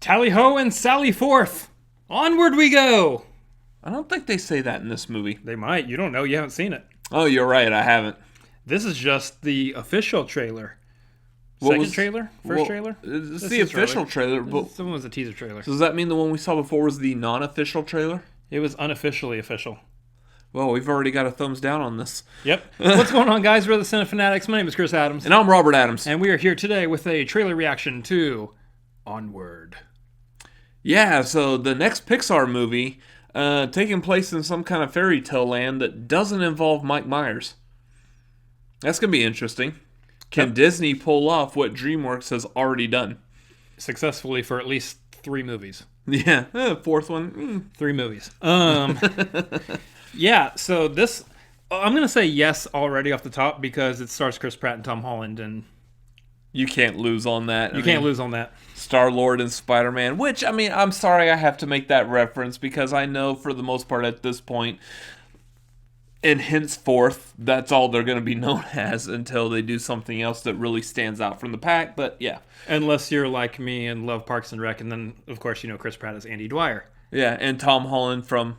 Tally ho and Sally forth. Onward we go. I don't think they say that in this movie. They might. You don't know. You haven't seen it. Oh, you're right. I haven't. This is just the official trailer. Second trailer? First trailer? It's the official trailer. But someone was a teaser trailer. So does that mean the one we saw before was the non-official trailer? It was unofficially official. Well, we've already got a thumbs down on this. Yep. What's going on, guys? We're the Cinefanatics. My name is Chris Adams. And I'm Robert Adams. And we are here today with a trailer reaction to Onward. Yeah, so the next Pixar movie taking place in some kind of fairy tale land that doesn't involve Mike Myers. That's going to be interesting. Can Disney pull off what DreamWorks has already done? Successfully for at least 3 movies. Yeah, fourth one. 3 movies. Yeah, so this, I'm going to say yes already off the top because it stars Chris Pratt and Tom Holland, and you can't lose on that. You can't lose on that. Star-Lord and Spider-Man, which, I mean, I'm sorry I have to make that reference because I know for the most part at this point, and henceforth, that's all they're going to be known as until they do something else that really stands out from the pack, but yeah. Unless you're like me and love Parks and Rec, and then, of course, you know Chris Pratt as Andy Dwyer. Yeah, and Tom Holland from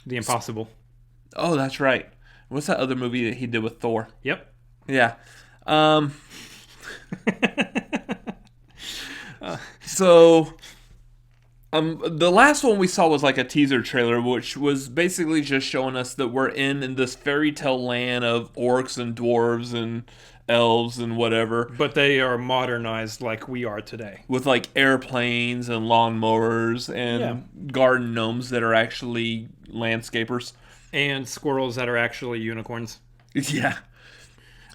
The Impossible. Oh, that's right. What's that other movie that he did with Thor? Yep. Yeah. So, the last one we saw was like a teaser trailer, which was basically just showing us that we're in this fairy tale land of orcs and dwarves and elves and whatever. But they are modernized like we are today. With like airplanes and lawnmowers and garden gnomes that are actually landscapers. And squirrels that are actually unicorns. Yeah.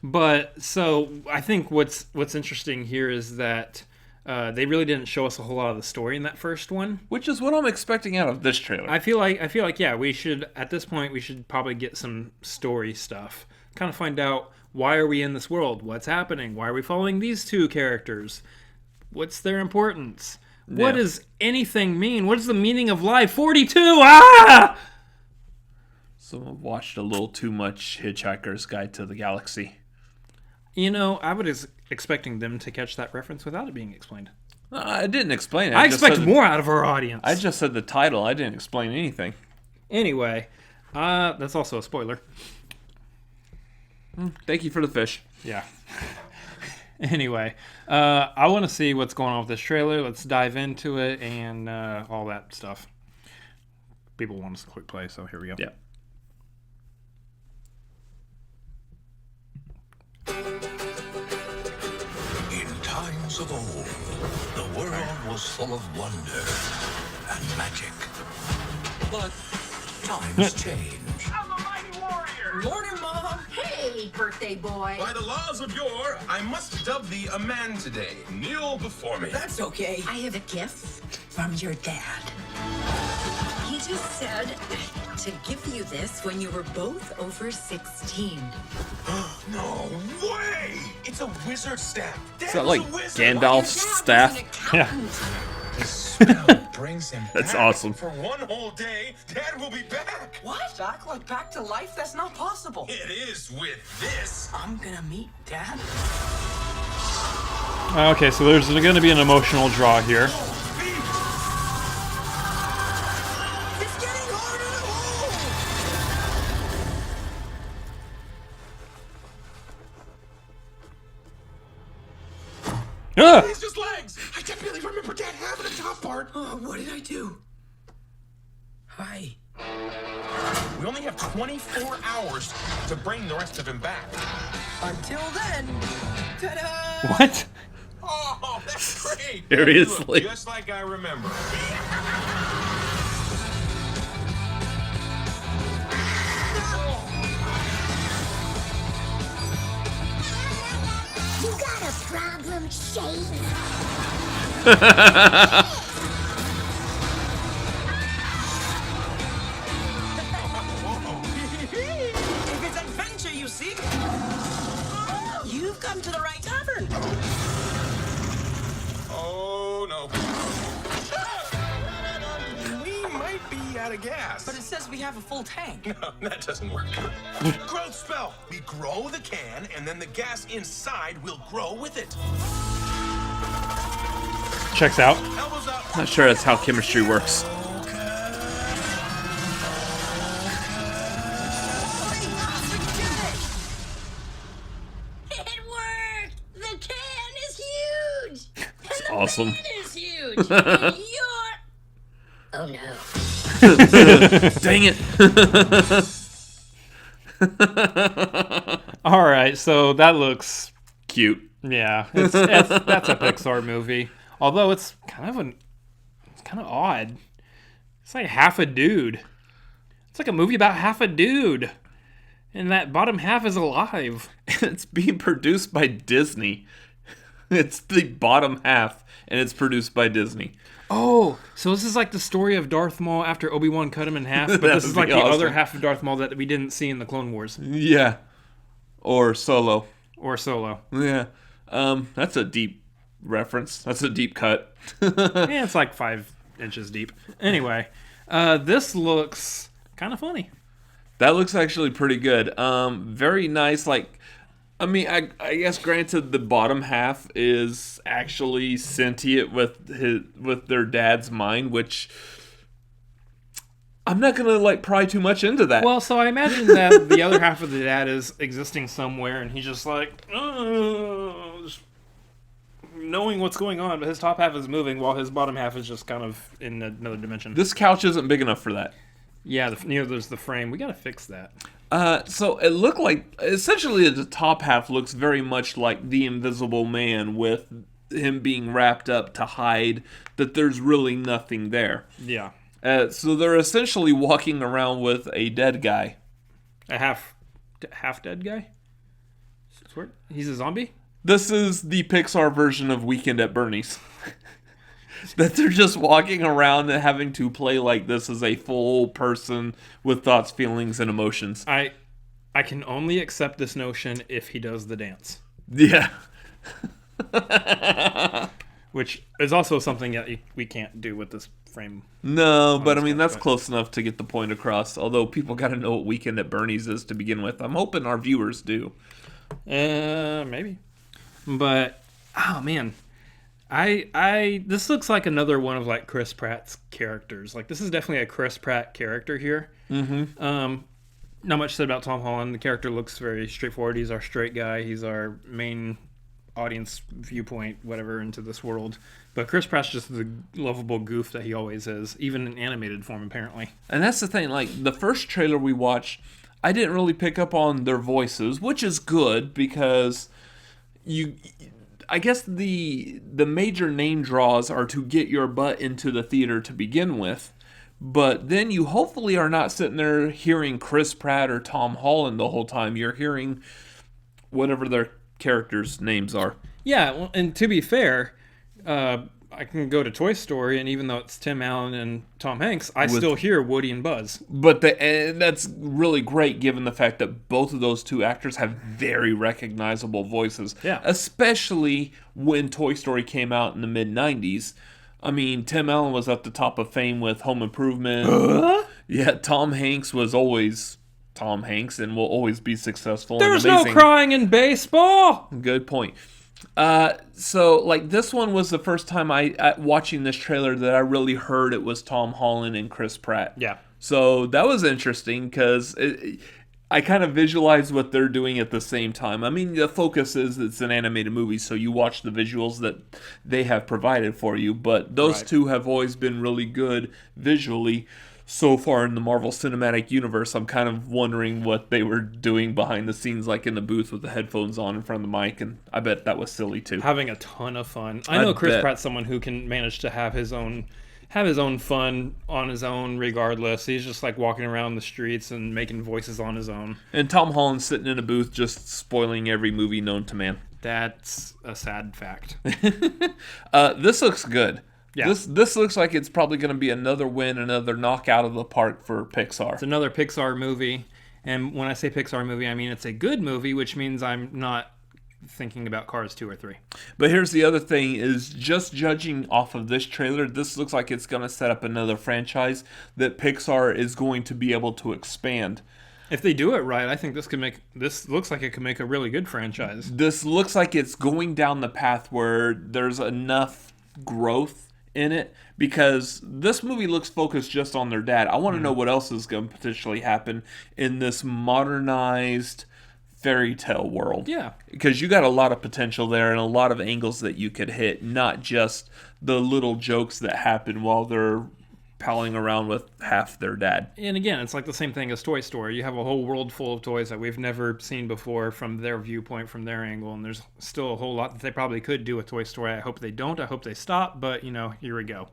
But, so, I think what's interesting here is that they really didn't show us a whole lot of the story in that first one. Which is what I'm expecting out of this trailer. I feel like, yeah, we should, at this point, we should probably get some story stuff. Kind of find out, why are we in this world? What's happening? Why are we following these 2 characters? What's their importance? Yeah. What does anything mean? What is the meaning of life? 42! Ah! Someone watched a little too much Hitchhiker's Guide to the Galaxy. You know, I was expecting them to catch that reference without it being explained. I didn't explain it. I expect more out of our audience. I just said the title. I didn't explain anything. Anyway, that's also a spoiler. Thank you for the fish. Yeah. Anyway, I want to see what's going on with this trailer. Let's dive into it and all that stuff. People want us to quick play, so here we go. Yeah. Of old, the world was full of wonder and magic. But times change. I'm a mighty warrior! Morning, Mom! Hey, birthday boy! By the laws of yore, I must dub thee a man today. Kneel before me. That's okay. I have a gift from your dad. He just said to give you this when you were both over 16. No way! It's a wizard staff. Is that like Gandalf's staff? Yeah. The spell brings him That's back. awesome. For one whole day, Dad will be back. What? Back like back to life? That's not possible. It is with this. I'm gonna meet Dad. Okay, so there's going to be an emotional draw here. It's getting harder to hold! Ah! It's just legs. I definitely remember Dad having a top part. Oh, what did I do? Hi. We only have 24 hours to bring the rest of him back. Until then, ta-da! What? Oh, that's great. Seriously? You look just like I remember. You got a problem, Shane? If it's adventure you seek, you've come to the right tavern. Oh, no. We might be out of gas. But it says we have a full tank. No, that doesn't work. Growth spell. We grow the can, and then the gas inside will grow with it. Checks out. Elbows up. Not sure that's how chemistry works. It worked! The can is huge! That's And the awesome. man is huge! And you're... Oh no. Dang it. All right, so that looks Cute. yeah, that's a Pixar movie. Although it's kind of odd. It's like half a dude. It's like a movie about half a dude, and that bottom half is alive. It's being produced by Disney. It's the bottom half, and it's produced by Disney. Oh, so this is like the story of Darth Maul after Obi-Wan cut him in half, but That this is would like be the awesome. other half of Darth Maul that we didn't see in the Clone Wars Yeah. Or Solo. or Solo. Yeah. That's a deep reference. That's a deep cut. Yeah, it's like 5 inches deep. Anyway, this looks kind of funny. That looks actually pretty good. Very nice. Like, I mean, I guess granted, the bottom half is actually sentient with their dad's mind, which I'm not gonna like pry too much into that. Well, so I imagine that the other half of the dad is existing somewhere, and he's just like, just knowing what's going on, but his top half is moving while his bottom half is just kind of in another dimension. This couch isn't big enough for that. Yeah, there's the frame. We gotta fix that. So it looked like essentially the top half looks very much like the Invisible Man, with him being wrapped up to hide that there's really nothing there. Yeah, So they're essentially walking around with a dead guy. a half dead guy. He's a zombie. This is the Pixar version of Weekend at Bernie's. That they're just walking around and having to play like this is a full person with thoughts, feelings, and emotions. I can only accept this notion if he does the dance, Yeah. which is also something that we can't do with this frame. No, but I that's mean, good, that's but- close enough to get the point across. Although people got to know what Weekend at Bernie's is to begin with. I'm hoping our viewers do. Maybe. But oh man, this looks like another one of like Chris Pratt's characters. Like this is definitely a Chris Pratt character here. Mm-hmm. Not much said about Tom Holland. The character looks very straightforward. He's our straight guy. He's our main audience viewpoint, whatever, into this world. But Chris Pratt's just the lovable goof that he always is, even in animated form, apparently. And that's the thing. Like the first trailer we watched, I didn't really pick up on their voices, which is good because I guess the major name draws are to get your butt into the theater to begin with, but then you hopefully are not sitting there hearing Chris Pratt or Tom Holland the whole time. You're hearing whatever their characters' names are. Yeah, well, and to be fair, I can go to Toy Story, and even though it's Tim Allen and Tom Hanks, I still hear Woody and Buzz. But and that's really great given the fact that both of those two actors have very recognizable voices. Yeah. Especially when Toy Story came out in the mid-90s. I mean, Tim Allen was at the top of fame with Home Improvement. Yeah, Tom Hanks was always Tom Hanks and will always be successful There's and no amazing. crying in baseball! Good point. So like this one was the first time watching this trailer that I really heard it was Tom Holland and Chris Pratt. Yeah. So that was interesting because I kind of visualized what they're doing at the same time. I mean, the focus is it's an animated movie, so you watch the visuals that they have provided for you. But those Right. two have always been really good visually. So far in the Marvel Cinematic Universe, I'm kind of wondering what they were doing behind the scenes, like in the booth with the headphones on in front of the mic, and I bet that was silly too. Having a ton of fun. I know Chris bet. Pratt's someone who can manage to have his own fun on his own regardless. He's just like walking around the streets and making voices on his own. And Tom Holland sitting in a booth just spoiling every movie known to man. That's a sad fact. This looks good. Yeah. This looks like it's probably going to be another win, another knockout of the park for Pixar. It's another Pixar movie. And when I say Pixar movie, I mean it's a good movie, which means I'm not thinking about Cars 2 or 3. But here's the other thing is just judging off of this trailer, this looks like it's going to set up another franchise that Pixar is going to be able to expand. If they do it right, I think this looks like it could make a really good franchise. This looks like it's going down the path where there's enough growth in it, because this movie looks focused just on their dad. I want to know what else is going to potentially happen in this modernized fairy tale world. Yeah. Because you got a lot of potential there and a lot of angles that you could hit, not just the little jokes that happen while they're palling around with half their dad. And again, it's like the same thing as Toy Story. You have a whole world full of toys that we've never seen before from their viewpoint, from their angle, and there's still a whole lot that they probably could do with Toy Story. I hope they don't. I hope they stop, but, you know, here we go.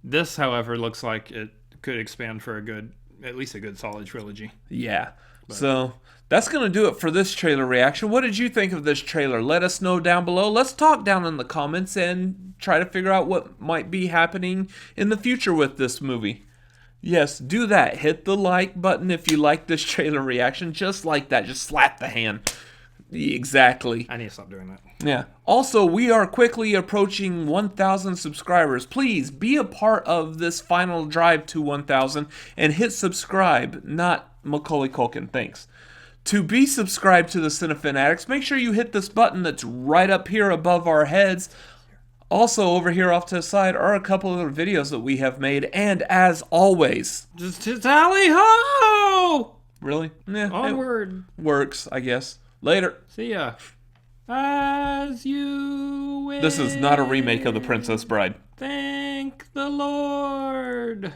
This, however, looks like it could expand for at least a good solid trilogy. Yeah. So that's going to do it for this trailer reaction. What did you think of this trailer? Let us know down below. Let's talk down in the comments and try to figure out what might be happening in the future with this movie. Yes, do that. Hit the like button if you like this trailer reaction. Just like that. Just slap the hand. Exactly. I need to stop doing that. Yeah. Also, we are quickly approaching 1,000 subscribers. Please be a part of this final drive to 1,000 and hit subscribe, not Macaulay Culkin. Thanks. To be subscribed to the Cinefanatics, make sure you hit this button that's right up here above our heads. Also, over here off to the side are a couple of videos that we have made, and as always, Just to tally ho! really? Yeah, Onward. it works, I guess. Later. See ya. As you wish. This is not a remake of The Princess Bride. Thank the Lord.